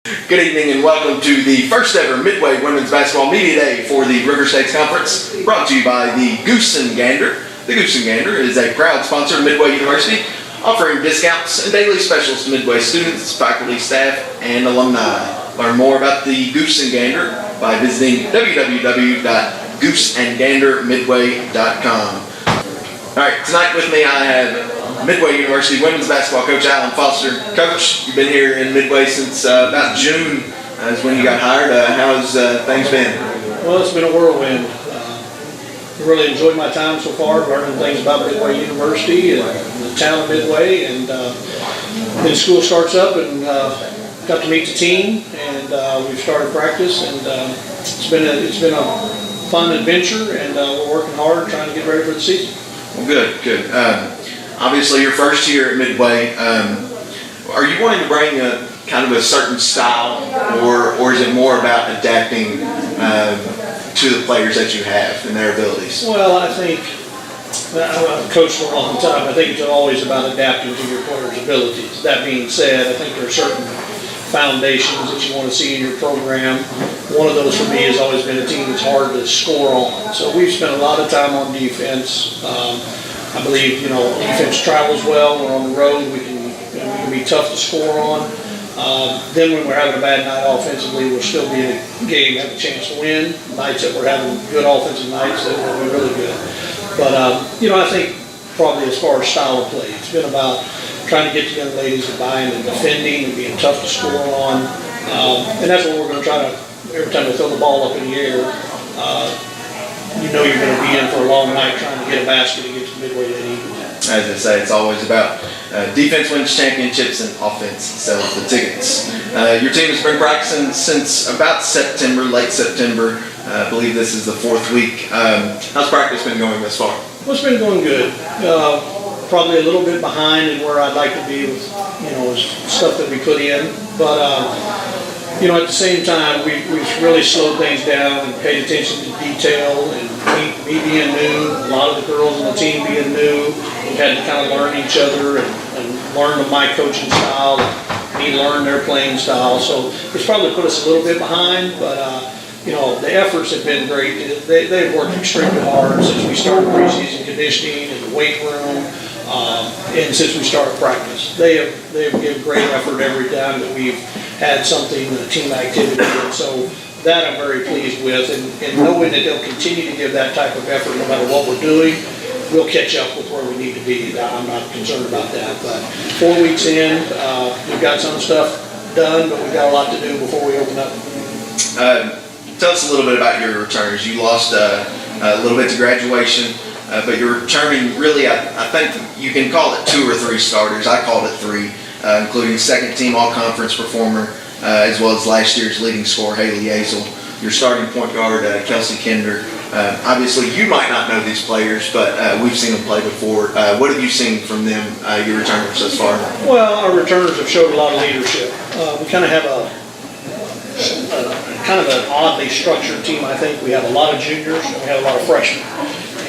Good evening and welcome to the first ever Midway Women's Basketball Media Day for the River States Conference, brought to you by the Goose and Gander. The Goose and Gander is a proud sponsor of Midway University, offering discounts and daily specials to Midway students, faculty, staff, and alumni. Learn more about the Goose and Gander by visiting www.gooseandgandermidway.com. Alright, tonight with me I have Midway University women's basketball coach Alan Foster. Coach, you've been here in Midway since about June is when you got hired. How's things been? Well, it's been a whirlwind. Really enjoyed my time so far, learning things about Midway University and the town of Midway. And then school starts up and got to meet the team, and we've started practice, and it's been a fun adventure, and we're working hard trying to get ready for the season. Well, good. Obviously, your first year at Midway. Are you wanting to bring a kind of a certain style, or is it more about adapting to the players that you have and their abilities? Well, I think I've coached for a long time. I think it's always about adapting to your players' abilities. That being said, I think there are certain foundations that you want to see in your program. One of those for me has always been a team that's hard to score on. So we've spent a lot of time on defense. I believe, defense travels well. We're on the road. We can be tough to score on. Then when we're having a bad night offensively, we'll still be in a game, have a chance to win. Nights that we're having good offensive nights, that will be really good. But, I think probably as far as style of play, it's been about trying to get the young ladies to buy in and defending and being tough to score on. And that's what we're going to try to, every time we throw the ball up in the air, you're going to be in for a long night trying to get a basket against Midway that evening. As I say, it's always about defense wins championships and offense sells the tickets. Your team has been practicing since about September, late September. I believe this is the fourth week. How's practice been going thus far? Well, it's been going good. Probably a little bit behind in where I'd like to be with, stuff that we put in. But, at the same time, we've really slowed things down and paid attention to detail, and me being new, a lot of the girls on the team being new, we've had to kind of learn each other and learn my coaching style, and me learn their playing style. So it's probably put us a little bit behind, but the efforts have been great. They've worked extremely hard since we started preseason conditioning and the weight room, and since we started practice. They've given great effort every time that we've had something, a team activity, and so that I'm very pleased with, and knowing that they'll continue to give that type of effort no matter what we're doing, we'll catch up with where we need to be. I'm not concerned about that, but 4 weeks in, we've got some stuff done, but we've got a lot to do before we open up. Tell us a little bit about your returners. You lost a little bit to graduation, but you're returning really, I think you can call it 2 or 3 starters. I called it 3, including second team all-conference performer, as well as last year's leading scorer, Haley Azel. Your starting point guard, Kelsey Kinder. Obviously, you might not know these players, but we've seen them play before. What have you seen from them, your returners thus far? Well, our returners have showed a lot of leadership. We kind of have an oddly structured team. I think we have a lot of juniors and we have a lot of freshmen,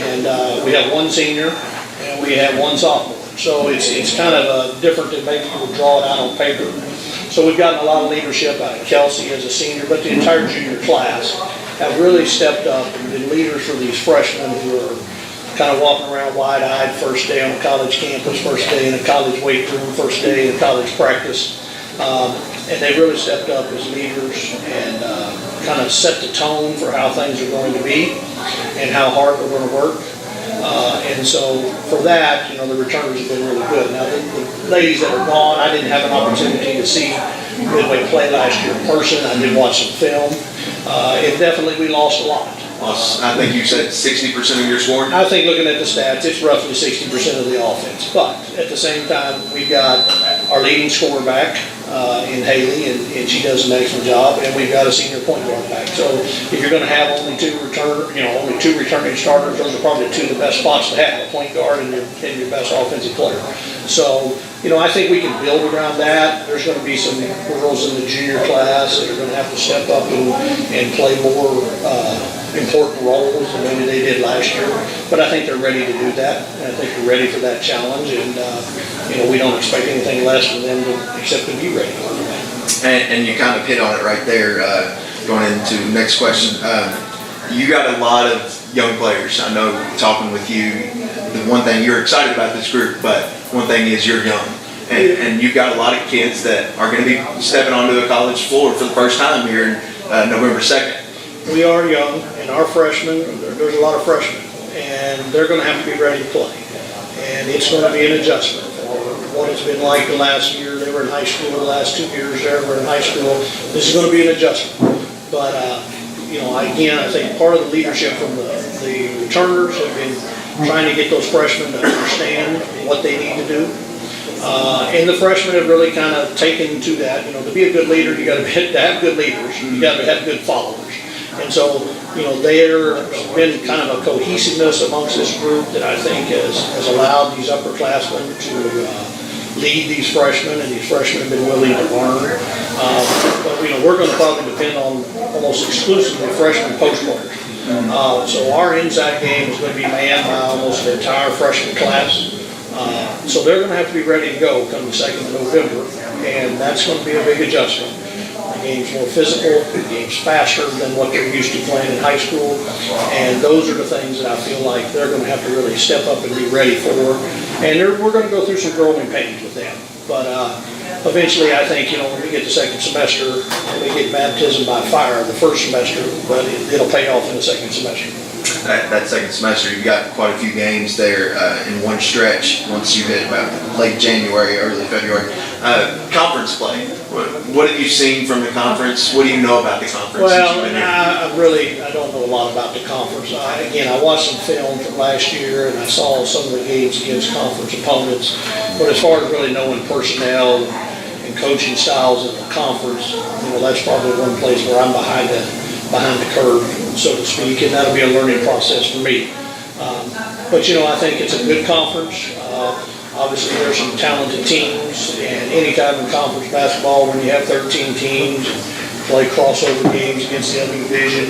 and we have 1 senior and we have 1 sophomore. So it's kind of different than maybe you would draw it out on paper. So we've gotten a lot of leadership out of Kelsey as a senior, but the entire junior class have really stepped up and been leaders for these freshmen who are kind of walking around wide-eyed first day on a college campus, first day in a college weight room, first day in college practice. And they've really stepped up as leaders and kind of set the tone for how things are going to be and how hard we're going to work. And so for that, the returners have been really good. Now, the ladies that are gone, I didn't have an opportunity to see Midway play last year in person. I did watch some film. And definitely we lost a lot. I think you said 60% of your scoring? I think looking at the stats, it's roughly 60% of the offense. But at the same time, we've got our leading scorer back in Haley, and she does an excellent job, and we've got a senior point guard back. So if you're going to have only two returning starters, those are probably 2 of the best spots to have, a point guard and your best offensive player. So, I think we can build around that. There's going to be some girls in the junior class that are going to have to step up and play more important roles than maybe they did last year. But I think they're ready to do that. And I think they're ready for that challenge. And, we don't expect anything less from them except to be ready for that. And you kind of hit on it right there, going into the next question. You got a lot of young players. I know talking with you, the one thing you're excited about this group, but one thing is you're young. And you've got a lot of kids that are going to be stepping onto a college floor for the first time here in November 2nd. We are young, and our freshmen, there's a lot of freshmen, and they're going to have to be ready to play. And it's going to be an adjustment. What it's been like the last year, they were in high school, the last 2 years they were in high school. This is going to be an adjustment. But, again, I think part of the leadership from the returners have been trying to get those freshmen to understand what they need to do. And the freshmen have really kind of taken to that. To be a good leader, you got to have good leaders. You got to have good followers. And so, there's been kind of a cohesiveness amongst this group that I think has allowed these upperclassmen to lead these freshmen, and these freshmen have been willing to learn. But we're going to probably depend on almost exclusively freshman post players. So our inside game is going to be manned by almost the entire freshman class. So they're going to have to be ready to go come the 2nd of November, and that's going to be a big adjustment. The game's more physical, the game's faster than what they're used to playing in high school, and those are the things that I feel like they're going to have to really step up and be ready for. And we're going to go through some growing pains with them. But eventually, I think, when we get the second semester, we get baptism by fire the first semester, but it'll pay off in the second semester. That second semester, you've got quite a few games there in one stretch once you hit about late January, early February. Conference play. What have you seen from the conference? What do you know about the conference? Well, I don't know a lot about the conference. I watched some film from last year, and I saw some of the games against conference opponents. But as far as really knowing personnel and coaching styles in the conference, that's probably one place where I'm behind the curve, so to speak, and that'll be a learning process for me. But I think it's a good conference. Obviously, there's some talented teams, and anytime in conference basketball, when you have 13 teams and play crossover games against the other division,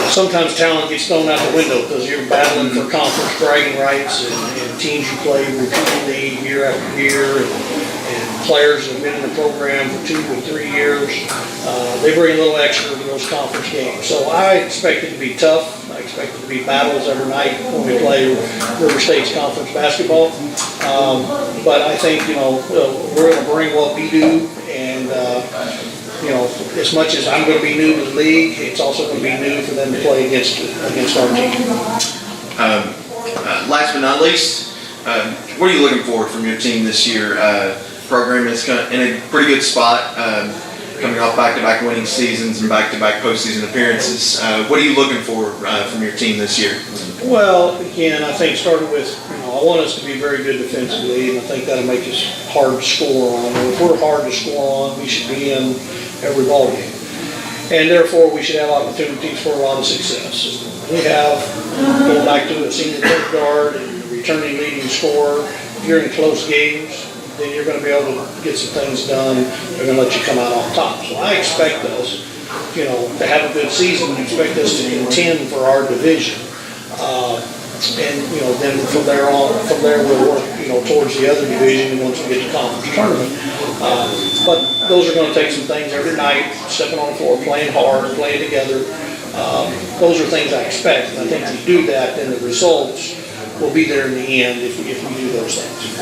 sometimes talent gets thrown out the window because you're battling for conference bragging rights and teams you play repeatedly year after year, and players that have been in the program for 2 or 3 years. They bring a little extra to those conference games. So I expect it to be tough. I expect it to be battles every night when we play River State's conference basketball. But I think, we're going to bring what we do, and as much as I'm going to be new to the league, it's also going to be new for them to play against our team. Last but not least, what are you looking for from your team this year? Program is in a pretty good spot, coming off back-to-back winning seasons and back-to-back postseason appearances. What are you looking for from your team this year? Well, again, I think started with, I want us to be very good defensively, and I think that'll make us hard to score on. And if we're hard to score on, we should be in every ball game. And therefore, we should have opportunities for a lot of success. We have, going back to a senior point guard and returning leading scorer, if you're in close games, then you're going to be able to get some things done. They're going to let you come out on top. So I expect us, to have a good season. I expect us to contend for our division. Then from there we'll work, towards the other division once we get to conference tournament. But those are going to take some things every night, stepping on the floor, playing hard, playing together. Those are things I expect. And I think if you do that, then the results will be there in the end if we do those things.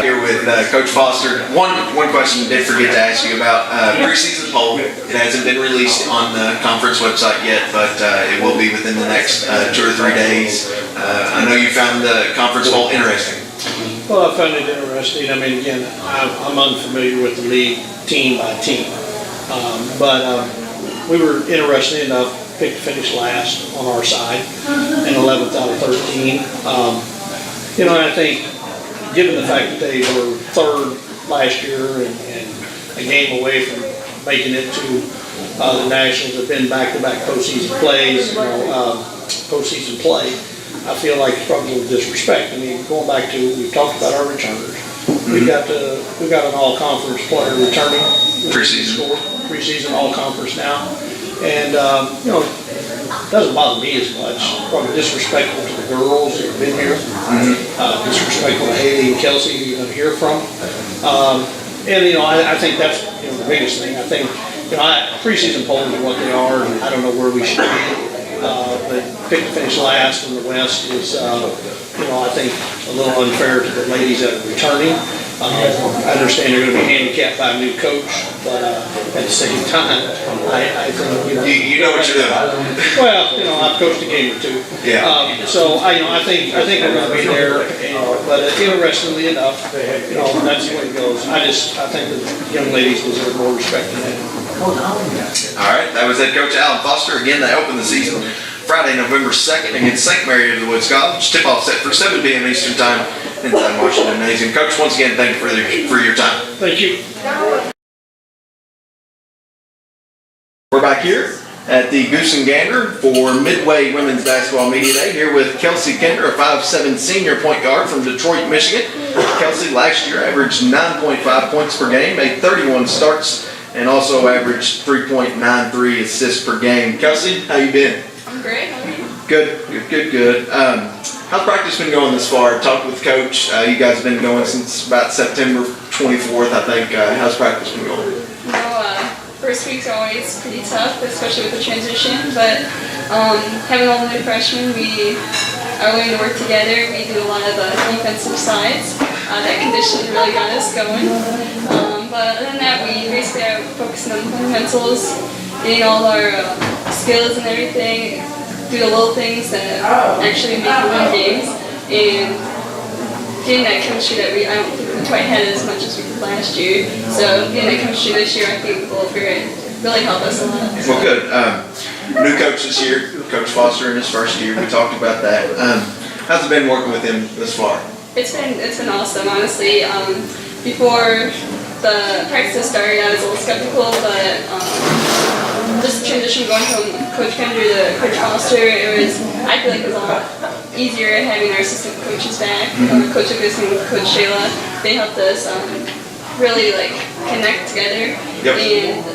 Here with Coach Foster. One question I did forget to ask you about preseason poll. It hasn't been released on the conference website yet, but it will be within the next 2 or 3 days. I know you found the conference poll interesting. Well, I found it interesting. Again, I'm unfamiliar with the league team by team, but we were interested enough. Picked to finish last on our side, and 11th out of 13. I think, given the fact that they were third last year and a game away from making it to the Nationals, have been back-to-back postseason plays, postseason play, I feel like it's probably a little disrespect. Going back to, we've talked about our returners. We've got an all-conference player returning. Preseason all-conference now. And, it doesn't bother me as much. Probably disrespectful to the girls that have been here. Disrespectful to Haley and Kelsey, who you're going to hear from. And, I think that's, the biggest thing. I think, preseason polls are what they are, and I don't know where we should be. But pick to finish last in the West is, I think a little unfair to the ladies that are returning. I understand they're going to be handicapped by a new coach, but at the same time, I think, You know what you're doing. well, I've coached a game or two. Yeah. So I think we're going to be there. But interestingly enough, that's the way it goes. I think the young ladies deserve more respect than that. All right, that was head coach Alan Foster. Again, they opened the season Friday, November 2nd against St. Mary of the Woods College. Tip-off set for 7 p.m. Eastern Time inside Washington Gymnasium. Coach, once again, thank you for your time. Thank you. We're back here at the Goose and Gander for Midway Women's Basketball Media Day, here with Kelsey Kinder, a 5'7" senior point guard from Detroit, Michigan. Kelsey last year averaged 9.5 points per game, made 31 starts, and also averaged 3.93 assists per game. Kelsey, how you been? I'm great. How are you? Good. How's practice been going this far? Talked with Coach. You guys have been going since about September 24th, I think. How's practice been going? First weeks are always pretty tough, especially with the transition, but having all the new freshmen, we are learning to work together. We do a lot of defensive sides. That conditioning really got us going. But other than that, we basically are focusing on the fundamentals, getting all our skills and everything, do the little things that actually make you win games, and getting that chemistry that I don't think we quite had as much as we did last year. So getting that chemistry this year, I think will really help us a lot. Well, good. New coach this year, Coach Foster in his first year. We talked about that. How's it been working with him this far? It's been awesome, honestly. Before the practice started, I was a little skeptical, but this transition going from Coach Kinder to Coach Foster, I feel like it was a lot easier having our assistant coaches back. Coach Augustine and Coach Shayla, they helped us really connect together. Yep. And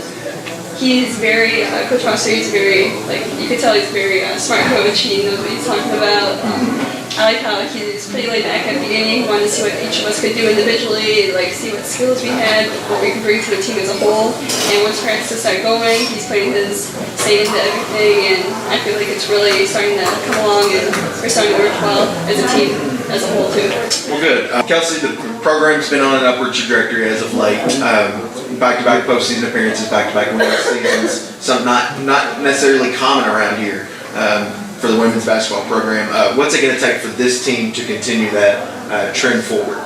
he's very, Coach Foster, he's very, you could tell he's a very smart coach. He knows what he's talking about. I like how he's pretty laid back at the beginning. He wanted to see what each of us could do individually, see what skills we had, what we could bring to the team as a whole. And once practice started going, he's putting his say into everything, and I feel like it's really starting to come along, and we're starting to work well as a team as a whole too. Well, good. Kelsey, the program's been on an upward trajectory as of late. Back-to-back postseason appearances, back-to-back winning seasons. Something not necessarily common around here. For the women's basketball program. What's it going to take for this team to continue that trend forward?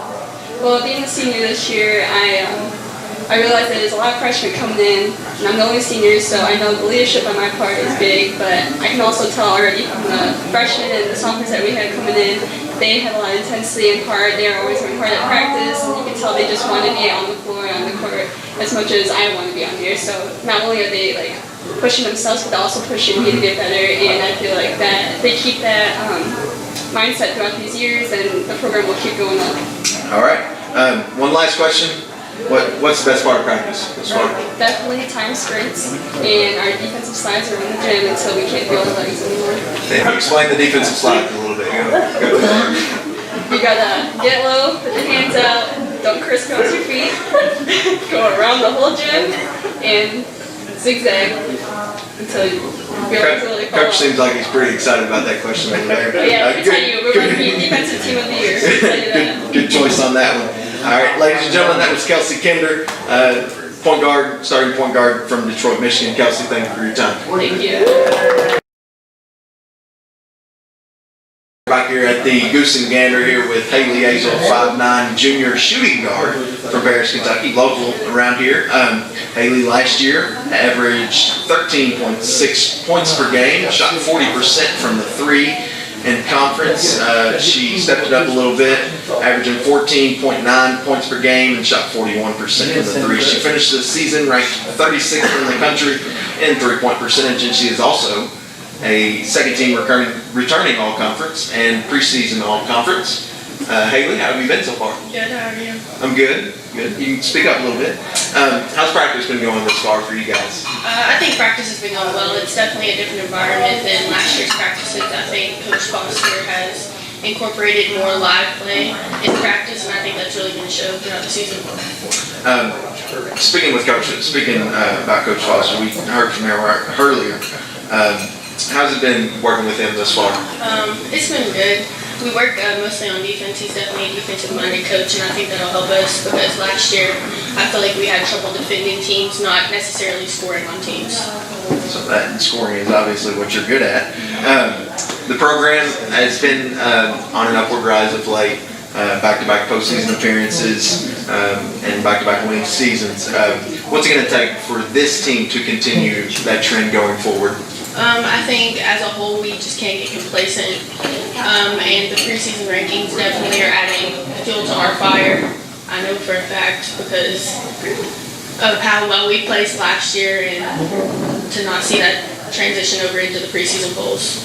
Well, being a senior this year, I realized that there's a lot of freshmen coming in, and I'm the only senior, so I know the leadership on my part is big, but I can also tell already from the freshmen and the sophomores that we had coming in, they had a lot of intensity in part. They were always working hard at practice, and you can tell they just want to be on the floor, on the court, as much as I want to be on here. So not only are they pushing themselves, but they're also pushing me to get better, and I feel like that they keep that mindset throughout these years, and the program will keep going up. All right. One last question. What's the best part of practice this far? Definitely time sprints, and our defensive slides are in the gym until we can't feel the legs anymore. Explain the defensive slide a little bit. You gotta get low, put your hands out, don't crisscross your feet, go around the whole gym, and zigzag until you really fall Coach off. seems like he's pretty excited about that question over there. Yeah, I can tell you, we're going to be defensive team of the year. So I can tell you that. Good choice on that one. All right, ladies and gentlemen, that was Kelsey Kinder, starting point guard from Detroit, Michigan. Kelsey, thank you for your time. Thank you. Back here at the Goose and Gander here with Haley Azel, 5'9" junior shooting guard from Paris, Kentucky, local around here. Haley last year averaged 13.6 points per game, shot 40% from the three in conference. She stepped it up a little bit, averaging 14.9 points per game and shot 41% from the three. She finished the season ranked 36th in the country in three-point percentage, and she is also a second-team returning All-Conference and preseason All-Conference. Haley, how have you been so far? Good, how are you? I'm good. You can speak up a little bit. How's practice been going this far for you guys? I think practice has been going well. It's definitely a different environment than last year's practices. I think Coach Foster has incorporated more live play in practice, and I think that's really going to show throughout the season. Speaking about Coach Foster, we heard from him earlier. How's it been working with him thus far? It's been good. We work mostly on defense. He's definitely a defensive-minded coach, and I think that'll help us because last year I feel like we had trouble defending teams, not necessarily scoring on teams. So that scoring is obviously what you're good at. The program has been on an upward rise of late. Back-to-back postseason appearances and back-to-back winning seasons. What's it going to take for this team to continue that trend going forward? I think as a whole we just can't get complacent, and the preseason rankings definitely are adding fuel to our fire. I know for a fact because of how well we placed last year and to not see that transition over into the preseason polls.